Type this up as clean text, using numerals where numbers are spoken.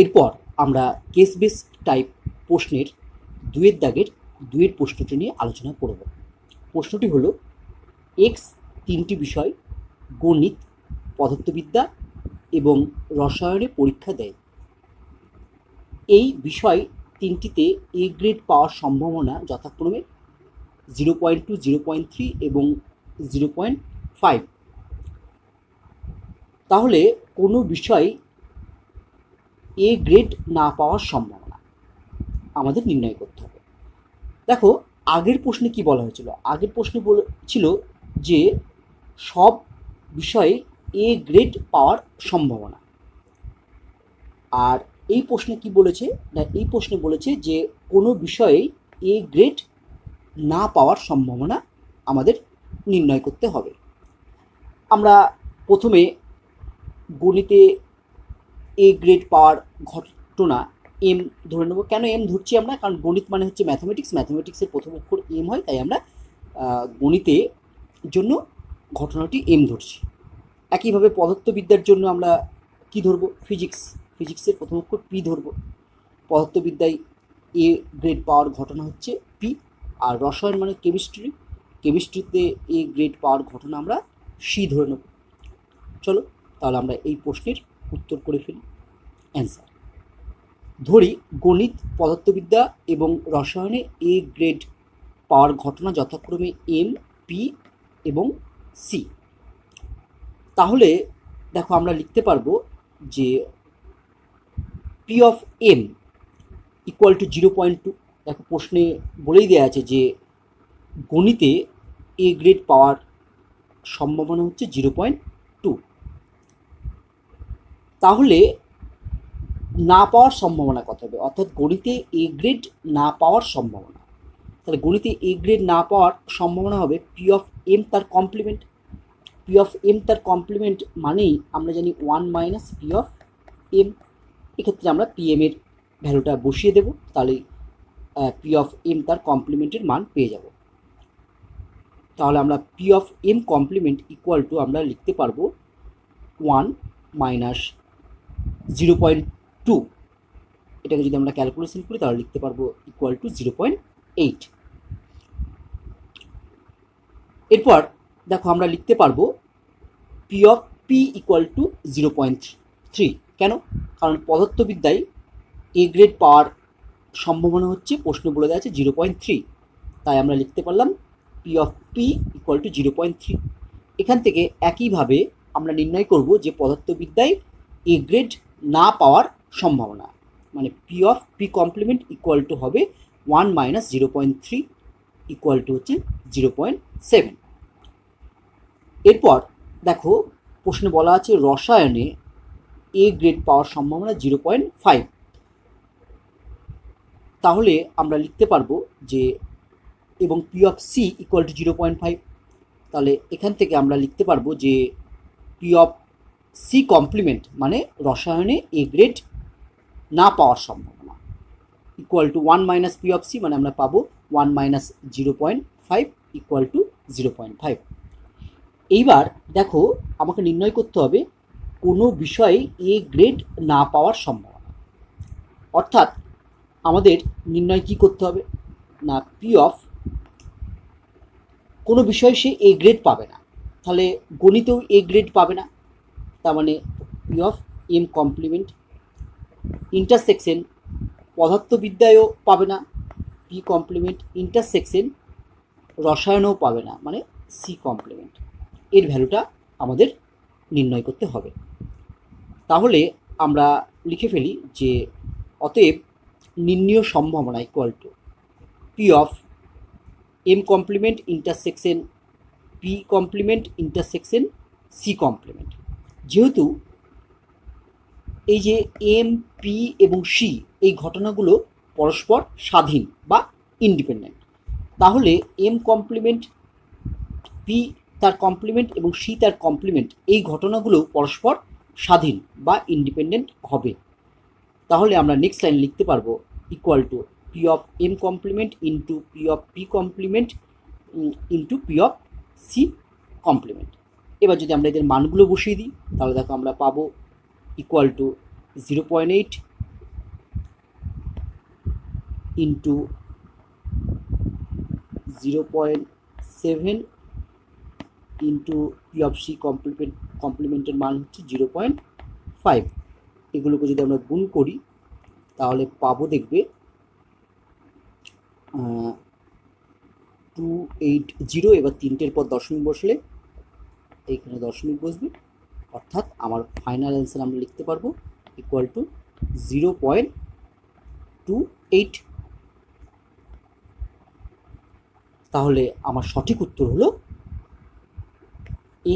এরপর আমরা case base type প্রশ্নের 2-এর দাগের 2-এর প্রশ্নটি নিয়ে আলোচনা করব। প্রশ্নটি হলো এক্স 3টি বিষয় গণিত, পদার্থবিদ্যা এবং রসায়নে পরীক্ষা দেয়। এই বিষয় 3টিতে এ গ্রেড পাওয়ার সম্ভাবনা যথাক্রমে 0.2, 0.3 এবং 0.5। তাহলে কোনো বিষয় এ গ্রেড না পাওয়ার সম্ভাবনা আমাদের নির্ণয় করতে হবে। দেখো আগের প্রশ্নে কি বলা হয়েছিল, আগের প্রশ্নে ছিল যে সব বিষয়ে এ গ্রেড পাওয়ার সম্ভাবনা, আর এই প্রশ্নে কি বলেছে না, এই প্রশ্নে বলেছে যে কোনো বিষয়ে এ গ্রেড না পাওয়ার সম্ভাবনা আমাদের নির্ণয় করতে হবে। আমরা প্রথমে গণিতে এ গ্রেড পাওয়ার ঘটনা এম ধরে নেব। কেন এম ধরছি আমরা? কারণ গণিত মানে হচ্ছে ম্যাথমেটিক্স, ম্যাথমেটিক্সের প্রথম অক্ষর এম হয়, তাই আমরা গণিতে জন্য ঘটনাটি এম ধরছি। একইভাবে পদার্থবিদ্যার জন্য আমরা কি ধরব? ফিজিক্সের প্রথম অক্ষর পি ধরব। পদার্থবিদ্যায় এ গ্রেড পাওয়ার ঘটনা হচ্ছে পি। আর রসায়ন মানে কেমিস্ট্রিতে এ গ্রেড পাওয়ার ঘটনা আমরা সি ধরে নেব। চলো তাহলে আমরা এই প্রশ্নের উত্তর করে ফেলি। অ্যান্সার ধরি গণিত, পদার্থবিদ্যা এবং রসায়নে এ গ্রেড পাওয়ার ঘটনা যথাক্রমে এম, পি এবং সি। তাহলে দেখো আমরা লিখতে পারবো যে P of M equal to 0.2। দেখো প্রশ্নে বলেই দেওয়া আছে যে গণিতে এ গ্রেড পাওয়ার সম্ভাবনা হচ্ছে 0.2। তাহলে না পাওয়ার সম্ভাবনা কত হবে? অর্থাৎ গণিতে এ গ্রেড না পাওয়ার সম্ভাবনা, তাহলে গণিতে এ গ্রেড না পাওয়ার সম্ভাবনা হবে পি অফ এম তার কমপ্লিমেন্ট। পি অফ এম তার কমপ্লিমেন্ট মানেই আমরা জানি 1 মাইনাস পি অফ এম। এক্ষেত্রে আমরা পি এম এর ভ্যালুটা বসিয়ে দেব, তাহলে পি অফ এম তার কমপ্লিমেন্টের মান পেয়ে যাব। তাহলে আমরা P of M complement equal to আমরা লিখতে পারবো 1 মাইনাস 0.2। এটাকে যদি আমরা ক্যালকুলেশন করি তাহলে লিখতে পারবো ইকুয়াল টু 0.8। এরপর দেখো আমরা লিখতে পারবো P of P equal to 0.3। কেন? কারণ পদার্থবিদ্যায় এ গ্রেড পাওয়ার সম্ভাবনা হচ্ছে, প্রশ্ন বলে দেওয়া আছে 0.3, তাই আমরা লিখতে পারলাম P of P equal to 0.3। এখান থেকে একইভাবে আমরা নির্ণয় করব যে পদার্থবিদ্যায় এ গ্রেড না পাওয়ার সম্ভাবনা, মানে P of P complement equal to হবে 1 মাইনাস 0.3 ইকুয়াল টু হচ্ছে 0.7। এরপর দেখো প্রশ্নে বলা আছে রসায়নে এ গ্রেড পাওয়ার সম্ভাবনা 0.5। তাহলে আমরা লিখতে পারবো যে এবং P of C equal to 0.5। তাহলে এখান থেকে আমরা লিখতে পারবো যে পি অফ সি কমপ্লিমেন্ট মানে রসায়নে এ গ্রেড না পাওয়ার সম্ভাবনা equal to 1 minus P of C, মানে আমরা পাবো 1 মাইনাস 0.5 ইকুয়াল টু 0.5। এইবার দেখো আমাকে নির্ণয় করতে হবে কোনো বিষয়ে এ গ্রেড না পাওয়ার সম্ভাবনা। অর্থাৎ আমাদের নির্ণয় কি করতে হবে না, পি অফ কোনো বিষয়ে সে এ গ্রেড পাবে না, তাহলে গণিতেও এ গ্রেড পাবে না, তার মানে P of M complement intersection পদার্থবিদ্যায়ও পাবে না, পি কমপ্লিমেন্ট ইন্টারসেকশন রসায়নেও পাবে না, মানে সি কমপ্লিমেন্ট। এর ভ্যালুটা আমাদের নির্ণয় করতে হবে। তাহলে আমরা লিখে ফেলি যে অতএব নির্ণীয় সম্ভাবনা equal to P of M complement intersection P complement intersection C complement. যেহেতু এই যে এম, পি এবং সি এই ঘটনাগুলো পরস্পর স্বাধীন বা ইন্ডিপেন্ডেন্ট, তাহলে এম কমপ্লিমেন্ট, পি তার কমপ্লিমেন্ট এবং সি তার কমপ্লিমেন্ট এই ঘটনাগুলো পরস্পর স্বাধীন বা ইন্ডিপেন্ডেন্ট হবে। তাহলে আমরা নেক্সট লাইন লিখতে পারবো equal to P of M complement into P of P complement into P of C complement. এবার যদি আমরা এদের মানগুলো বসিয়ে দিই তাহলে দেখো আমরা পাবো equal to 0.8 into 0.7 into P of C কমপ্লিমেন্টের মান হচ্ছে 0.5। এগুলোকে যদি আমরা গুণ করি তাহলে পাবো দেখবে 280। এবার তিনটের পর দশমিক বসলে এইখানে দশমিক বসবে, অর্থাৎ আমার ফাইনাল অ্যান্সার আমরা লিখতে পারবো ইকুয়াল টু 0.28। তাহলে আমার সঠিক উত্তর হলো এ